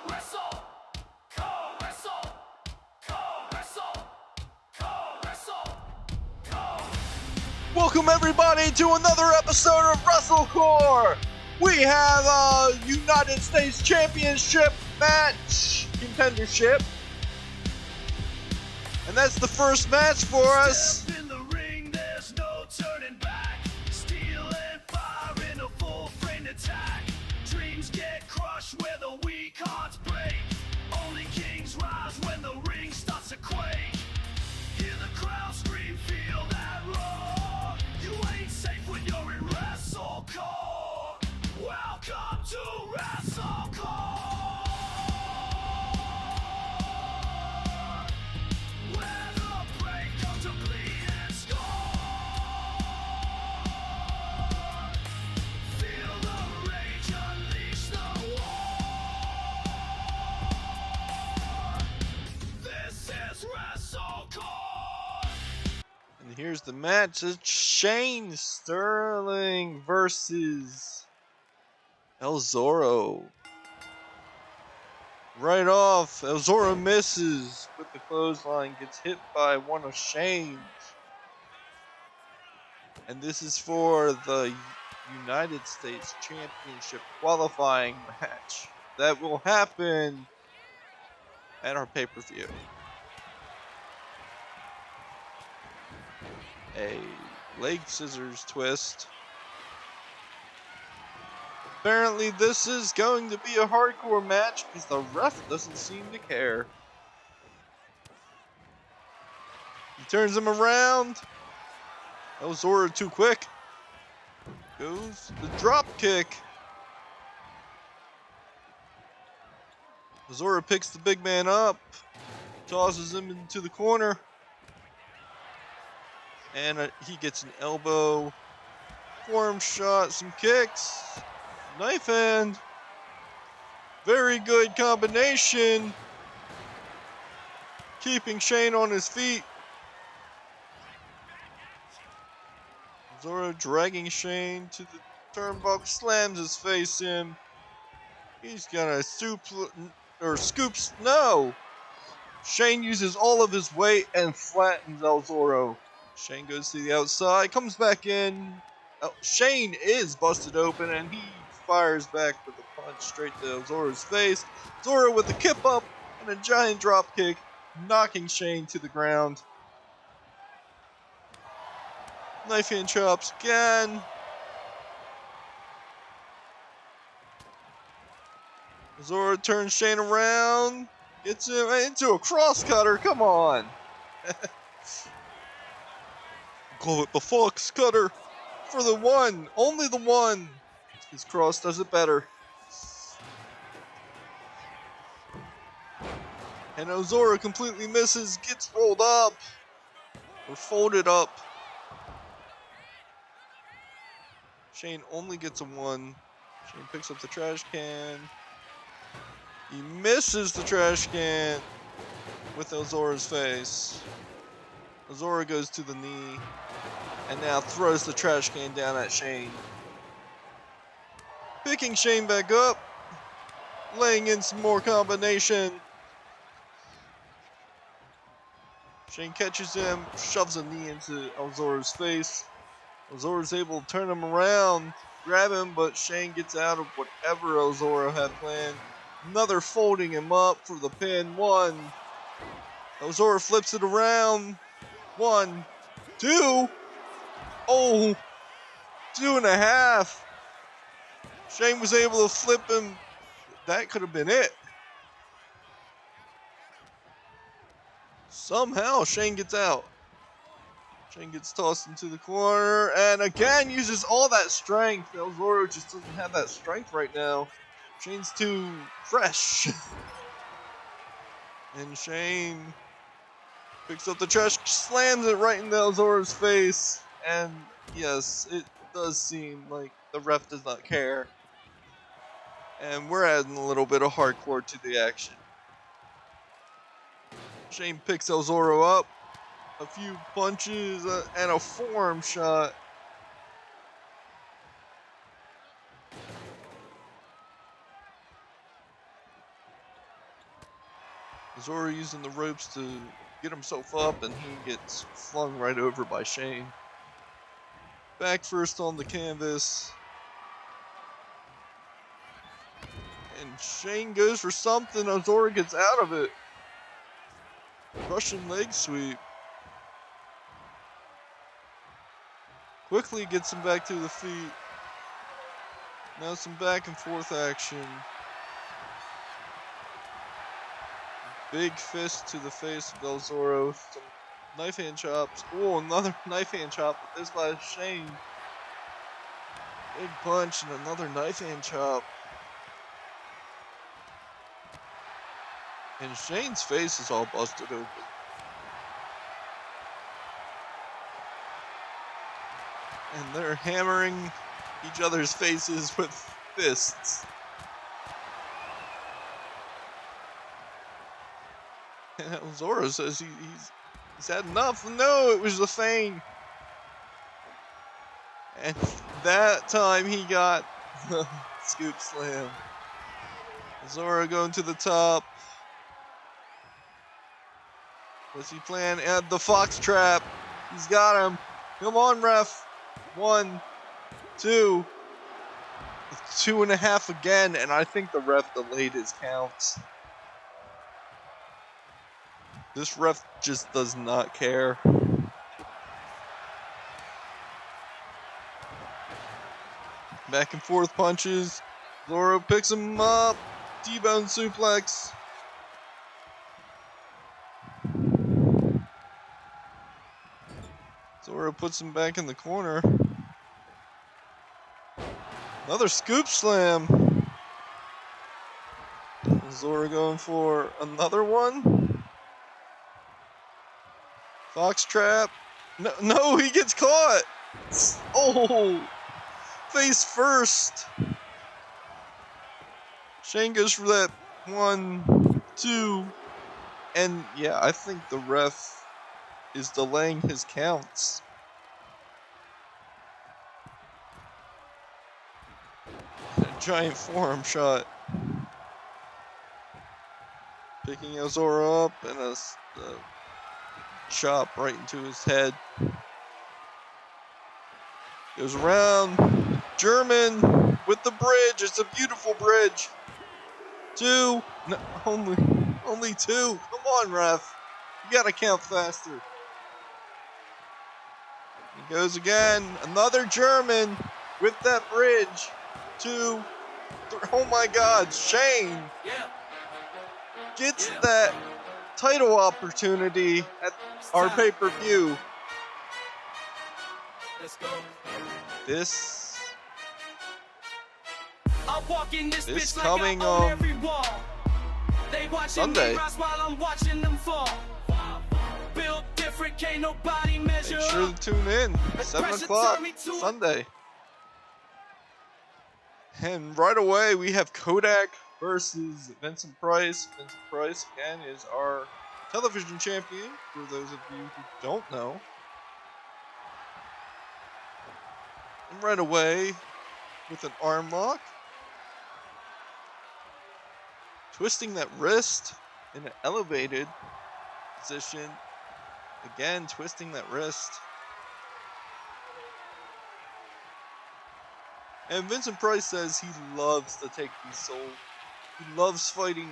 wrestle, co wrestle, co wrestle, co wrestle, co. Welcome everybody to another episode of WrestleCore. We have a United States Championship match contendership, and that's the first match for us. Step in the ring, there's no turning back. Steel and fire in a full frame attack. Dreams get crushed where the weak hearts break. Only kings rise when the ring starts to quake. Hear the crowd scream, feel that roar. You ain't safe when you're in WrestleCore. Welcome to WrestleCore. Where the break comes to bleed and score. Feel the rage, unleash the war. This is WrestleCore. And here's the match. It's Shane Sterling versus El Zorro. Right off, El Zorro misses with the clothesline, gets hit by one of Shane's. And this is for the United States Championship qualifying match that will happen at our pay-per-view. A leg scissors twist. Apparently this is going to be a hardcore match because the ref doesn't seem to care. He turns him around. El Zorro too quick. Goes the drop kick. Zorro picks the big man up, tosses him into the corner, and he gets an elbow, forearm shot, some kicks, knife hand. Very good combination, keeping Shane on his feet. Zorro dragging Shane to the turnbuckle, slams his face in. He's gonna scoops. No! Shane uses all of his weight and flattens El Zorro. Shane goes to the outside, comes back in. Shane is busted open and he fires back with a punch straight to El Zorro's face. Zorro with a kip up and a giant drop kick, knocking Shane to the ground. Knife hand chops again. Zorro turns Shane around, gets him into a cross cutter. Come on. Call it the Fox Cutter for the one, only the one. His cross does it better. And El Zorro completely misses, gets rolled up or folded up. Shane only gets a one. Shane picks up the trash can. He misses the trash can with El Zorro's face. El Zorro goes to the knee and now throws the trash can down at Shane. Picking Shane back up, laying in some more combination. Shane catches him, shoves a knee into El Zorro's face. El Zorro's able to turn him around, grab him, but Shane gets out of whatever El Zorro had planned. Another folding him up for the pin. One. El Zorro flips it around. 1, 2. Oh, 2.5. Shane was able to flip him. That could have been it. Somehow Shane gets out. Shane gets tossed into the corner and again uses all that strength. El Zorro just doesn't have that strength right now. Shane's too fresh. And Shane picks up the trash, slams it right into El Zorro's face. And yes, it does seem like the ref does not care. And we're adding a little bit of hardcore to the action. Shane picks El Zorro up. A few punches and a forearm shot. Zoro using the ropes to get himself up, and he gets flung right over by Shane. Back first on the canvas. And Shane goes for something. Ozora gets out of it. Russian leg sweep. Quickly gets him back to the feet. Now some back and forth action. Big fist to the face of El Zoro. Some knife hand chops. Oh, another knife hand chop. But this by Shane. Big punch and another knife hand chop. And Shane's face is all busted open. And they're hammering each other's faces with fists. And Zoro says he's had enough. No, it was the Fang. And that time he got the scoop slam. Zoro going to the top. Does he plan? And the fox trap. He's got him. Come on, ref. 1, 2. 2.5 again, and I think the ref delayed his counts. This ref just does not care. Back and forth punches. Zoro picks him up. T-bone suplex. Zoro puts him back in the corner. Another scoop slam. Zoro going for another one. Fox trap. No, he gets caught. Oh, face first. Shane goes for that 1, 2. And yeah, I think the ref is delaying his counts. A giant forearm shot. Picking Zoro up and a chop right into his head. Goes around. German with the bridge. It's a beautiful bridge. 2. No, only 2. Come on, ref. You gotta count faster. He goes again. Another German with that bridge. 2, 3. Oh my God, Shane gets that title opportunity at our pay-per-view. This coming on Sunday. Make sure to tune in. 7 o'clock Sunday. And right away we have Kodak versus Vincent Price. Vincent Price, again, is our television champion, for those of you who don't know. And right away, with an arm lock. Twisting that wrist in an elevated position. Again, twisting that wrist. And Vincent Price says he loves to take these souls. He loves fighting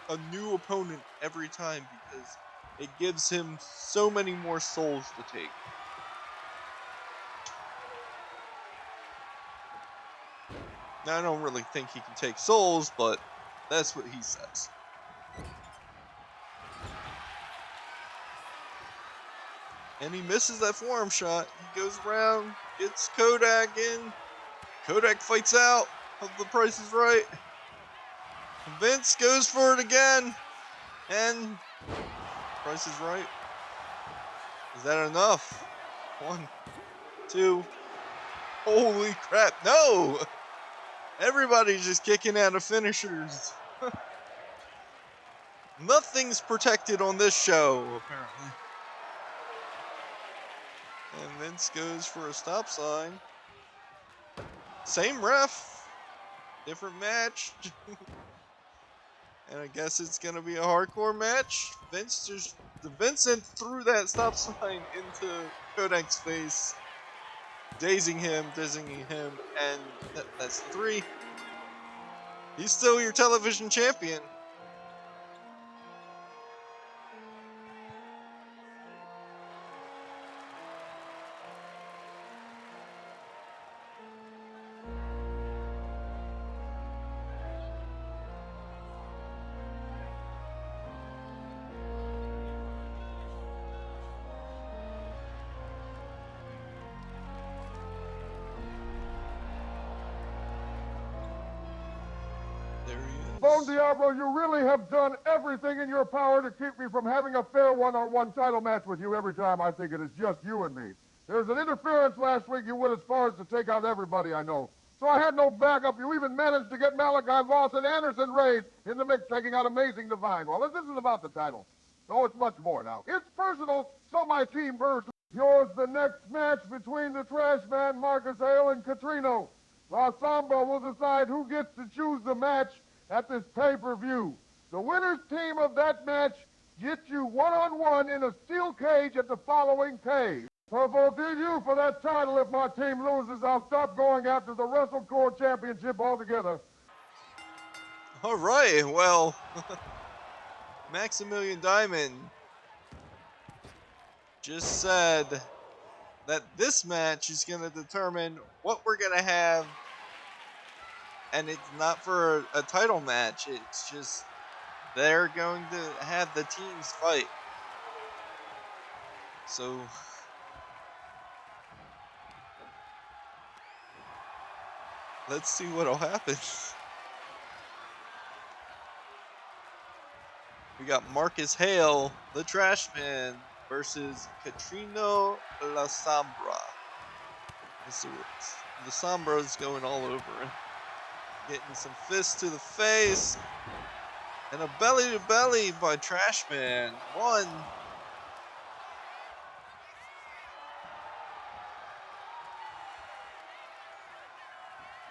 a new opponent every time because it gives him so many more souls to take. Now, I don't really think he can take souls, but that's what he says. And he misses that forearm shot. He goes around, gets Kodak in. Kodak fights out of The Price is Right. Vince goes for it again. And Price is Right. Is that enough? 1, 2. Holy crap, no! Everybody's just kicking out of finishers. Nothing's protected on this show, apparently. And Vince goes for a stop sign. Same ref, different match. And I guess it's gonna be a hardcore match. Vincent threw that stop sign into Kodak's face, dazing him, and that's 3. He's still your television champion. There he Bone is. Diablo, you really have done everything in your power to keep me from having a fair one-on-one title match with you every time. I think it is just you and me. There's an interference last week you went as far as to take out everybody I know. So I had no backup. You even managed to get Malachi Ross and Anderson Reed in the mix, taking out Amazing Divine. Well, this isn't about the title. No, it's much more now. It's personal, so my team versus yours the next match between the Trash Man, Marcus Hale, and Catrino. La Sombra will decide who gets to choose the match at this pay-per-view. The winner's team of that match gets you one-on-one in a steel cage at the following pay. So for you for that title, if my team loses, I'll stop going after the WrestleCore Championship altogether. All right, well, Maximilian Diamond just said that this match is going to determine what we're going to have, and it's not for a title match. It's just they're going to have the teams fight. So let's see what'll happen. We got Marcus Hale, the Trash Man, versus Catrino La Sombra. The Sombra's going all over him. Getting some fists to the face. And a belly to belly by Trash Man. 1.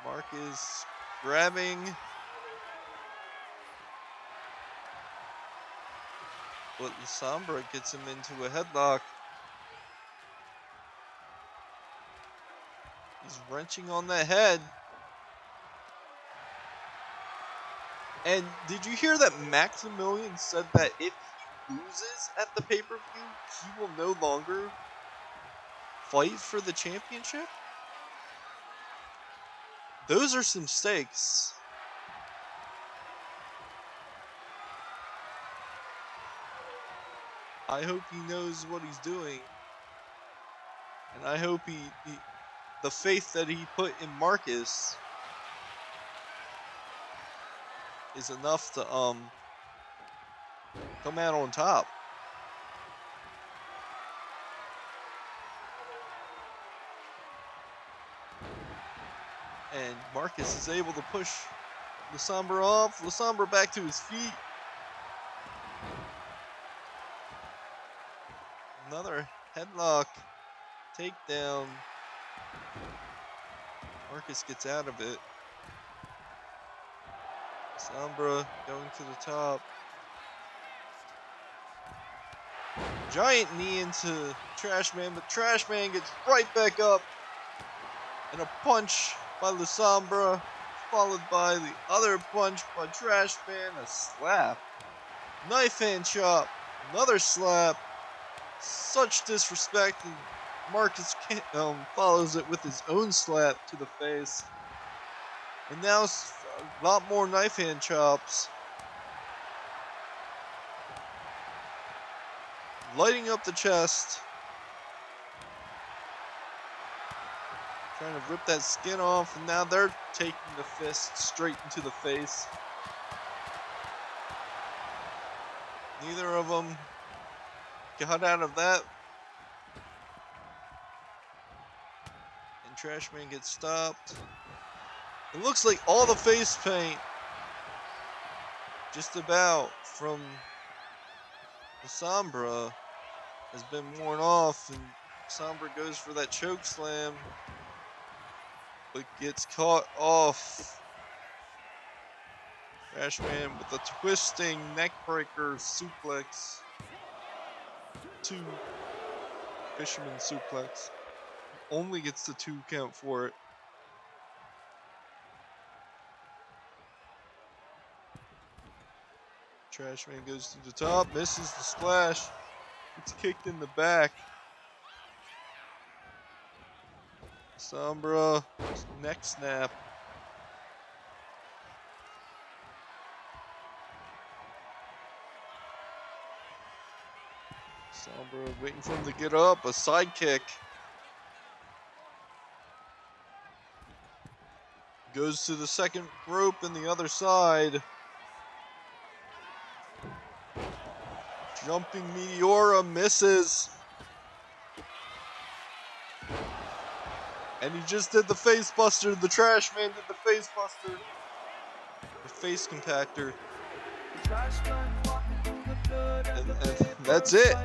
Marcus grabbing. But La Sombra gets him into a headlock. He's wrenching on the head. And did you hear that Maximilian said that if he loses at the pay-per-view, he will no longer fight for the championship? Those are some stakes. I hope he knows what he's doing. And I hope the faith that he put in Marcus is enough to come out on top. And Marcus is able to push La Sombra off. La Sombra back to his feet. Another headlock. Takedown. Marcus gets out of it. Sombra going to the top. Giant knee into Trash Man, but Trash Man gets right back up. And a punch by La Sombra, followed by the other punch by Trash Man. A slap. Knife hand chop. Another slap. Such disrespect. And Marcus follows it with his own slap to the face. And now a lot more knife hand chops. Lighting up the chest. Trying to rip that skin off, and now they're taking the fist straight into the face. Neither of them got out of that. And Trash Man gets stopped. It looks like all the face paint, just about, from the Sombra has been worn off, and Sombra goes for that choke slam, but gets caught off. Trash Man with a twisting neckbreaker suplex. 2 fisherman suplex. Only gets the 2 count for it. Trash Man goes to the top, misses the splash. It's kicked in the back. Sombra, neck snap. Sombra waiting for him to get up, a side kick. Goes to the second rope and the other side. Jumping Meteora misses. And he just did the face buster. The Trash Man did the face buster. The face compactor. And that's it.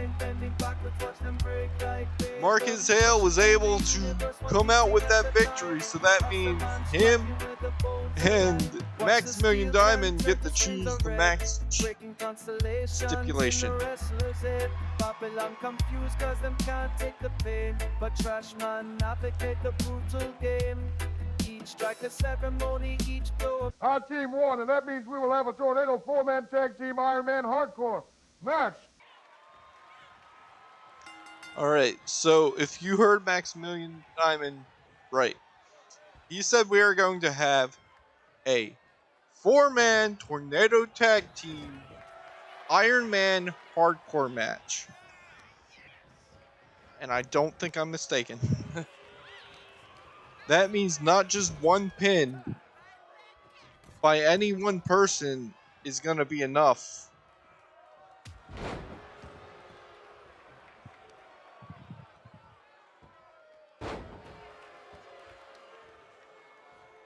Marcus Hale was able to come out with that victory. So that means him and Maximilian Diamond get to choose the match stipulation. Babylon confused cause them can't take the pain, but Trash Man navigate the brutal game. Each strike a ceremony, each blow. Our team won, and that means we will have a Tornado 4-man tag team Iron Man hardcore match. Alright, so if you heard Maximilian Diamond right, he said we are going to have a 4-man Tornado tag team Iron Man hardcore match. And I don't think I'm mistaken. That means not just one pin by any one person is going to be enough.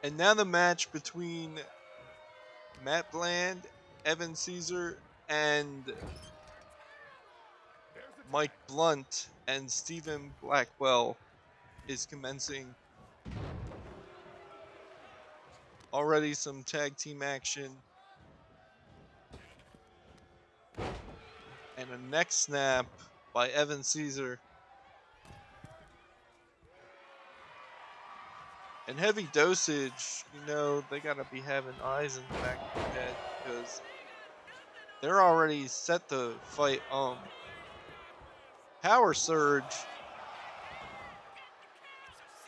And now the match between Matt Bland, Evan Caesar, and Mike Blunt and Stephen Blackwell is commencing. Already some tag team action. And a neck snap by Evan Caesar. And Heavy Dosage, you know, they gotta be having eyes in the back of their head because they're already set to fight Power Surge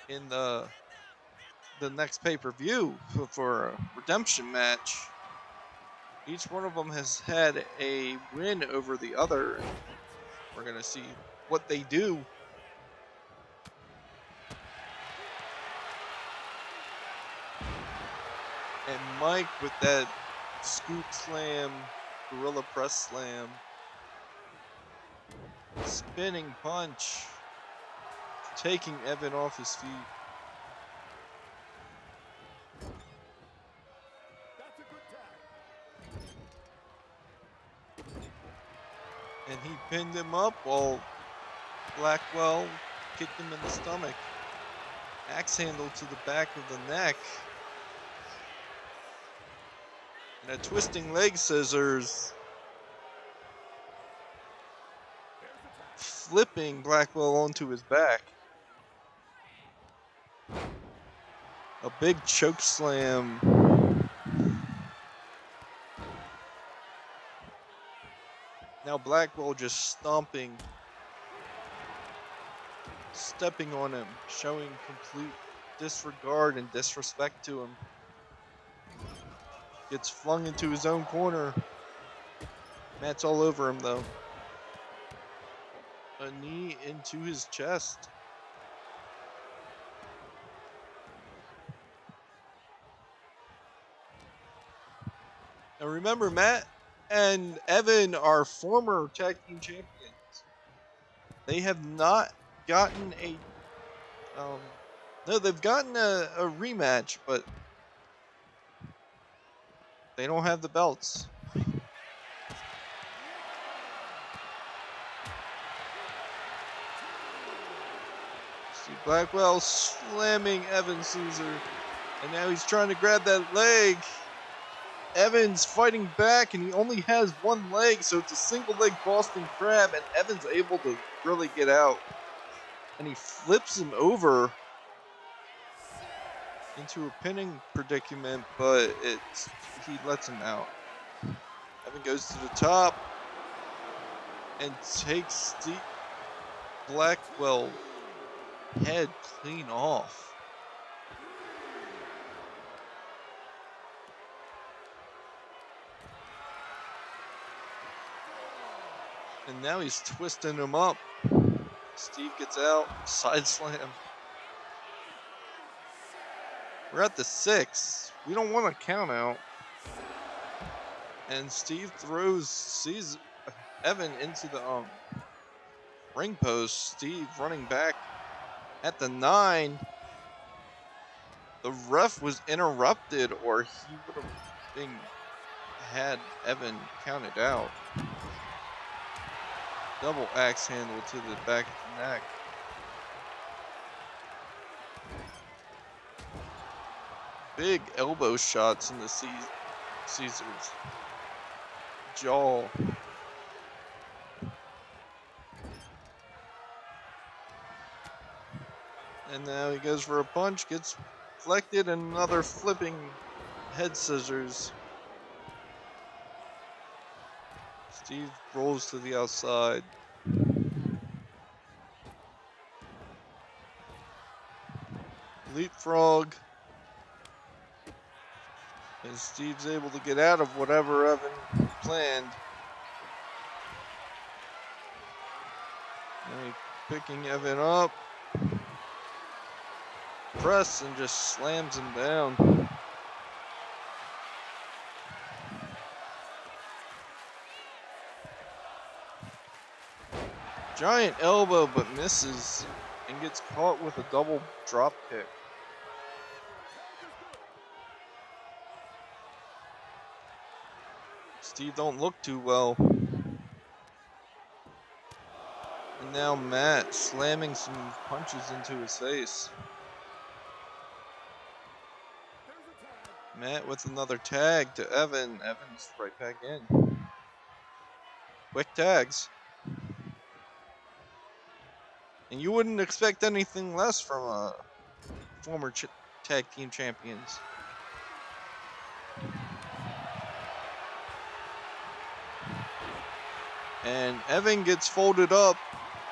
in the next pay-per-view for a redemption match. Each one of them has had a win over the other. We're gonna see what they do. And Mike with that scoop slam, gorilla press slam, spinning punch, taking Evan off his feet. And he pinned him up while Blackwell kicked him in the stomach. Axe handle to the back of the neck. And a twisting leg scissors. Flipping Blackwell onto his back. A big choke slam. Now Blackwell just stomping. Stepping on him. Showing complete disregard and disrespect to him. Gets flung into his own corner. Matt's all over him though. A knee into his chest. Now remember, Matt and Evan are former tag team champions. They have not gotten a no, they've gotten a rematch, but they don't have the belts. See Blackwell slamming Evan Caesar. And now he's trying to grab that leg. Evans fighting back, and he only has one leg, so it's a single leg Boston Crab, and Evans able to really get out. And he flips him over into a pinning predicament, but he lets him out. Evan goes to the top and takes Steve Blackwell head clean off. And now he's twisting him up. Steve gets out, side slam. We're at the 6. We don't want to count out. And Steve sees Evan into the ring post. Steve running back at the 9. The ref was interrupted, or he would have had Evan counted out. Double axe handle to the back of the neck. Big elbow shots in the Caesar's jaw. And now he goes for a punch, gets deflected, and another flipping head scissors. Steve rolls to the outside. Leapfrog. And Steve's able to get out of whatever Evan planned. Now he's picking Evan up. Press and just slams him down. Giant elbow, but misses and gets caught with a double drop kick. Steve don't look too well. And now Matt slamming some punches into his face. Matt with another tag to Evan. Evan's right back in. Quick tags. And you wouldn't expect anything less from a former tag team champions. And Evan gets folded up.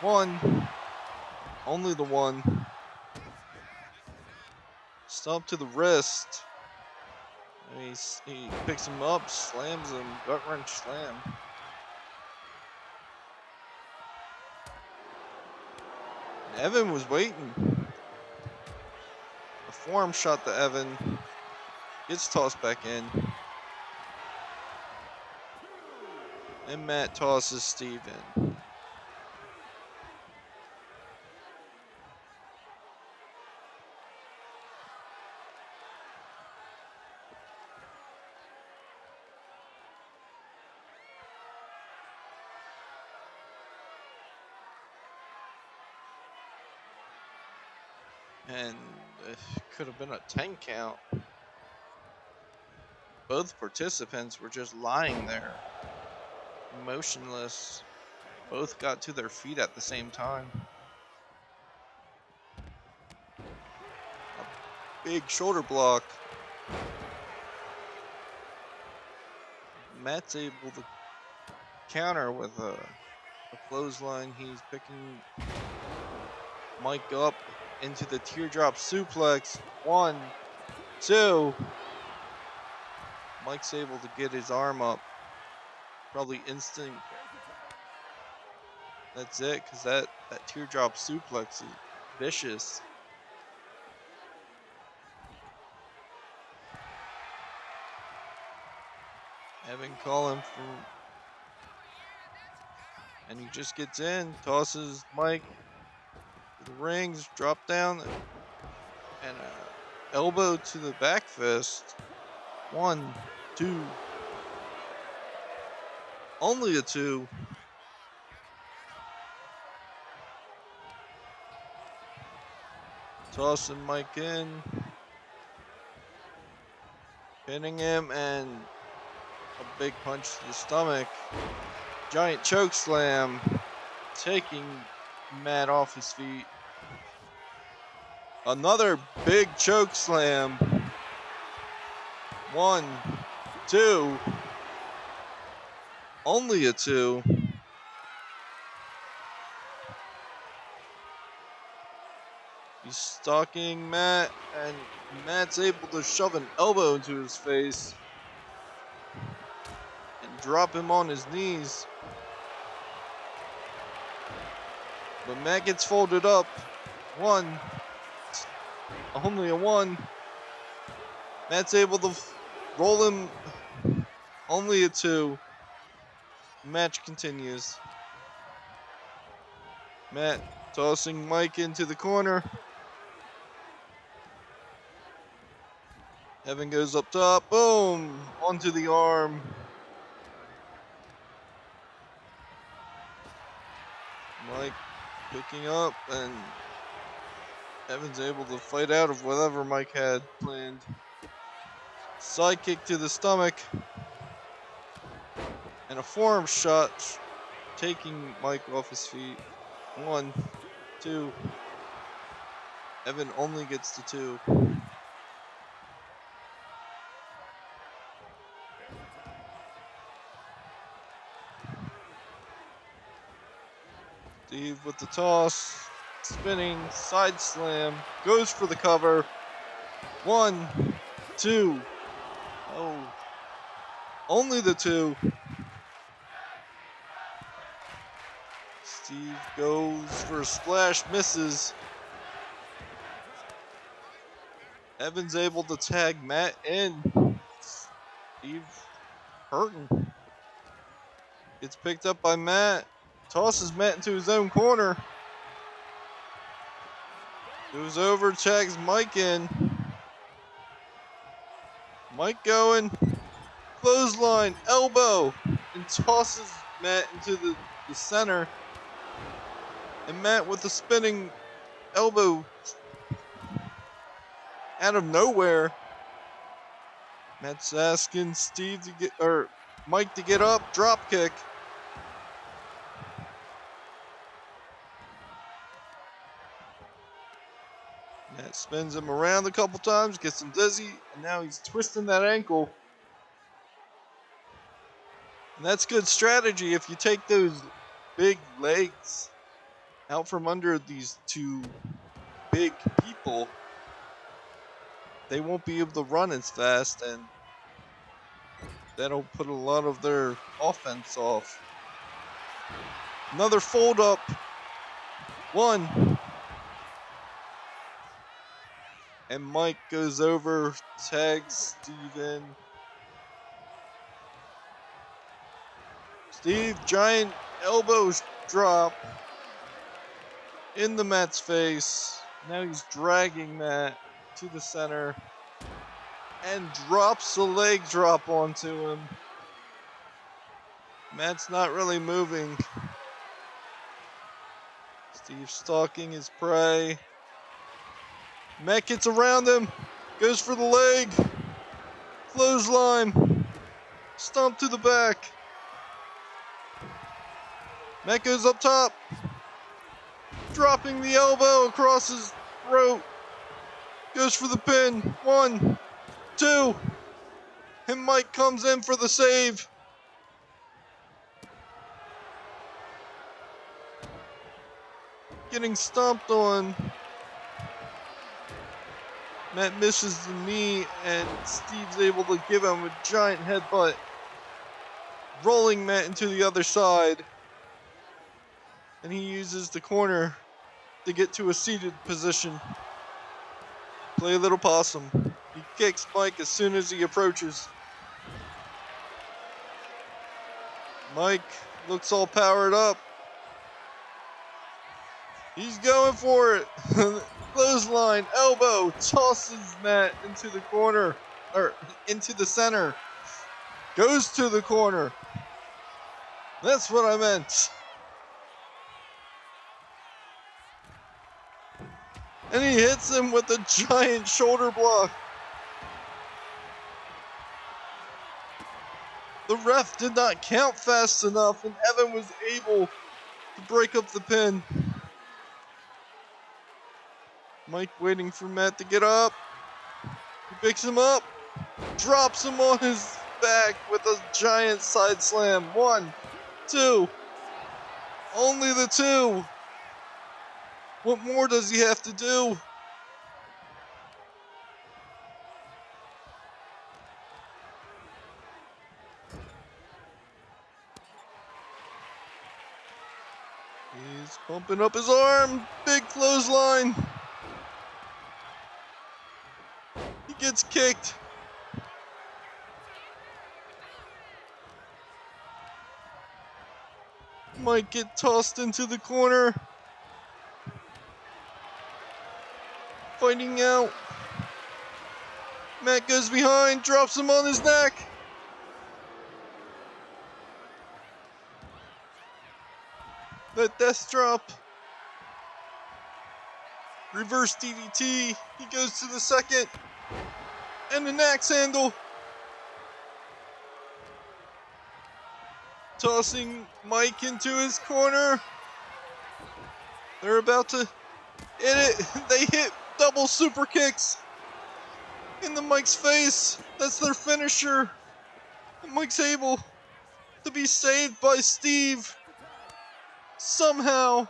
One. Only the one. Stomp to the wrist. And he picks him up, slams him, gut wrench slam. And Evan was waiting. A forearm shot to Evan. Gets tossed back in. And Matt tosses Steve in. And it could have been a 10 count. Both participants were just lying there, motionless. Both got to their feet at the same time. A big shoulder block. Matt's able to counter with a clothesline. He's picking Mike up into the teardrop suplex. 1, 2. Mike's able to get his arm up. Probably instant. That's it, because that teardrop suplex is vicious. Evan calling for. And he just gets in, tosses Mike to the rings, drop down, and a elbow to the back fist. 1, 2. Only a 2. Tossing Mike in. Pinning him, and A big punch to the stomach. Giant choke slam, taking Matt off his feet. Another big choke slam. 1, 2. Only a 2. He's stalking Matt, and Matt's able to shove an elbow into his face and drop him on his knees. But Matt gets folded up. 1. Only a 1. Matt's able to roll him. Only a 2. Match continues. Matt tossing Mike into the corner. Evan goes up top. Boom! Onto the arm. Mike picking up, and Evan's able to fight out of whatever Mike had planned. Side kick to the stomach. And a forearm shot, taking Mike off his feet. 1, 2. Evan only gets to 2. Steve with the toss, spinning, side slam, goes for the cover. 1, 2. Oh, only the 2. Steve goes for a splash, misses. Evan's able to tag Matt in. Steve hurting. Gets picked up by Matt. Tosses Matt into his own corner. Goes over, tags Mike in. Mike going. Clothesline, elbow. And tosses Matt into the center. And Matt with the spinning elbow out of nowhere. Matt's asking Steve to get, or Mike to get up, drop kick. Matt spins him around a couple times, gets him dizzy, and now he's twisting that ankle. And that's good strategy if you take those big legs out from under these 2 big people. They won't be able to run as fast, and that'll put a lot of their offense off. Another fold up. 1. And Mike goes over, tags Steven. Steve, giant elbows drop in the Matt's face. Now he's dragging Matt to the center and drops a leg drop onto him. Matt's not really moving. Steve stalking his prey. Matt gets around him, goes for the leg, clothesline, stomp to the back. Matt goes up top, dropping the elbow across his throat, goes for the pin. 1, 2, and Mike comes in for the save. Getting stomped on. Matt misses the knee, and Steve's able to give him a giant headbutt, rolling Matt into the other side. And he uses the corner to get to a seated position. Play a little possum. He kicks Mike as soon as he approaches. Mike looks all powered up. He's going for it. Clothesline, elbow, tosses Matt into the corner, or into the center. Goes to the corner. That's what I meant. And he hits him with a giant shoulder block. The ref did not count fast enough, and Evan was able to break up the pin. Mike waiting for Matt to get up. He picks him up, drops him on his back with a giant side slam. 1, 2. Only the 2. What more does he have to do? He's pumping up his arm. Big clothesline. He gets kicked. Might get tossed into the corner. Fighting out. Matt goes behind, drops him on his neck. That death drop. Reverse DDT. He goes to the second. And an axe handle. Tossing Mike into his corner. They're about to hit it. They hit double super kicks into Mike's face. That's their finisher. And Mike's able to be saved by Steve. Somehow.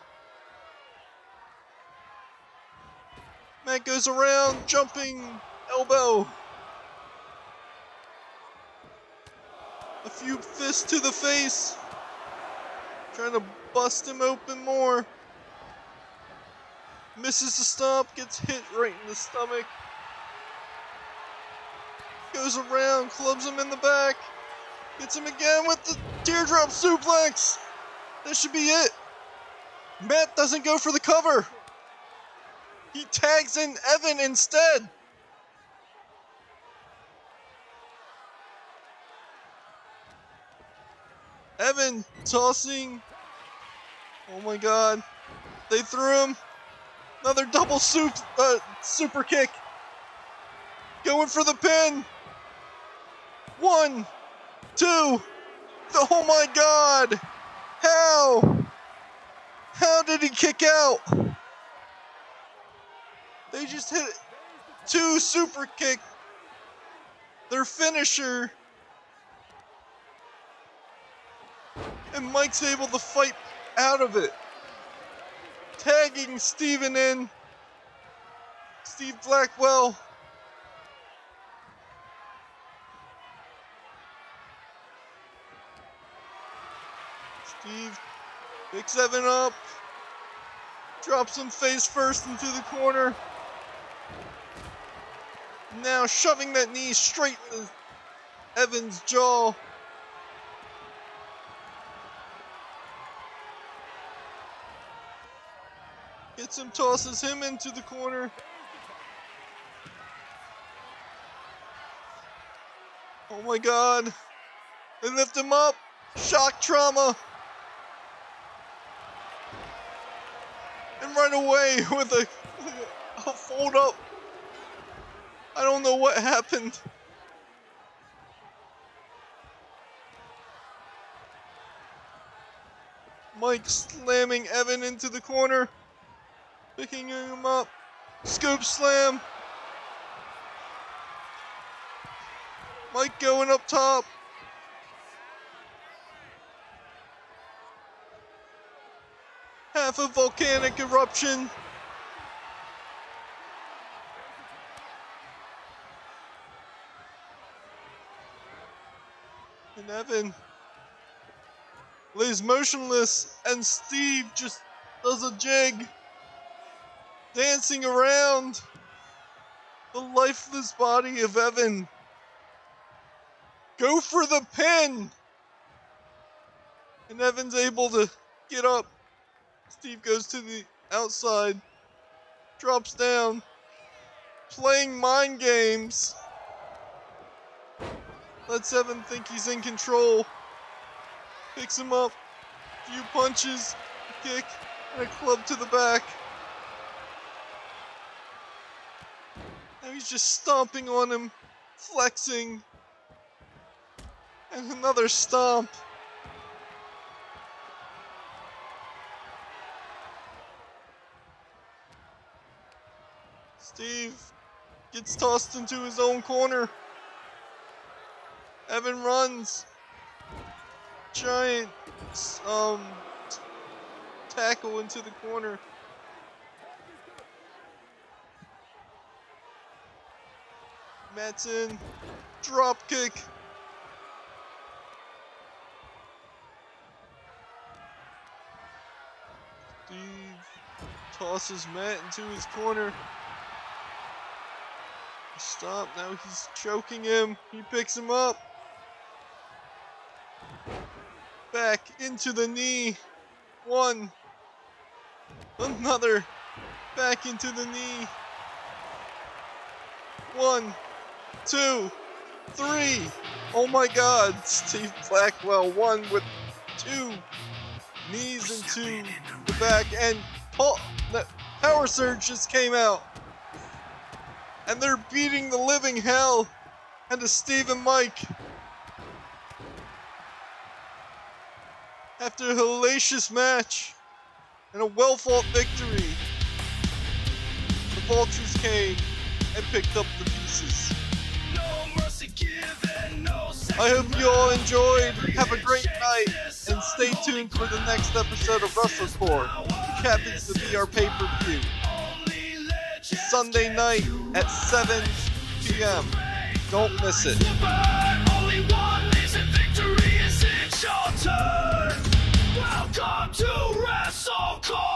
Matt goes around, jumping elbow. A few fists to the face. Trying to bust him open more. Misses the stop, gets hit right in the stomach. Goes around, clubs him in the back. Hits him again with the teardrop suplex. That should be it. Matt doesn't go for the cover. He tags in Evan instead. Evan tossing. Oh my god. They threw him. Another double super kick. Going for the pin. 1, 2. Oh my god. How? How did he kick out? They just hit 2 super kick. Their finisher. And Mike's able to fight out of it. Tagging Steven in. Steve Blackwell. Steve picks Evan up. Drops him face first into the corner. Now shoving that knee straight into Evan's jaw. Gets him, tosses him into the corner. Oh my god. They lift him up. Shock trauma. And right away with a fold up. I don't know what happened. Mike slamming Evan into the corner. Picking him up. Scoop slam. Mike going up top. Half a volcanic eruption. And Evan lays motionless, and Steve just does a jig. Dancing around the lifeless body of Evan. Go for the pin! And Evan's able to get up. Steve goes to the outside. Drops down. Playing mind games. Lets Evan think he's in control. Picks him up. Few punches, a kick, and a club to the back. Now he's just stomping on him, flexing. And another stomp. Steve gets tossed into his own corner. Evan runs. Giant tackle into the corner. Matt's in. Drop kick. Steve tosses Matt into his corner. Stop, now he's choking him. He picks him up. Back into the knee. One. Another. Back into the knee. 1, 2, 3. Oh my God. Steve Blackwell won with 2 knees into the back. And the Power Surge just came out. And they're beating the living hell into Steve and Mike. After a hellacious match and a well-fought victory, the Vultures came and picked up the pieces. I hope you all enjoyed. Have a great night and stay tuned for the next episode of WrestleCore, which happens to be our pay-per-view. Sunday night at 7 p.m. Don't miss it. Only one lives and victory is in your turn. Welcome to WrestleCore.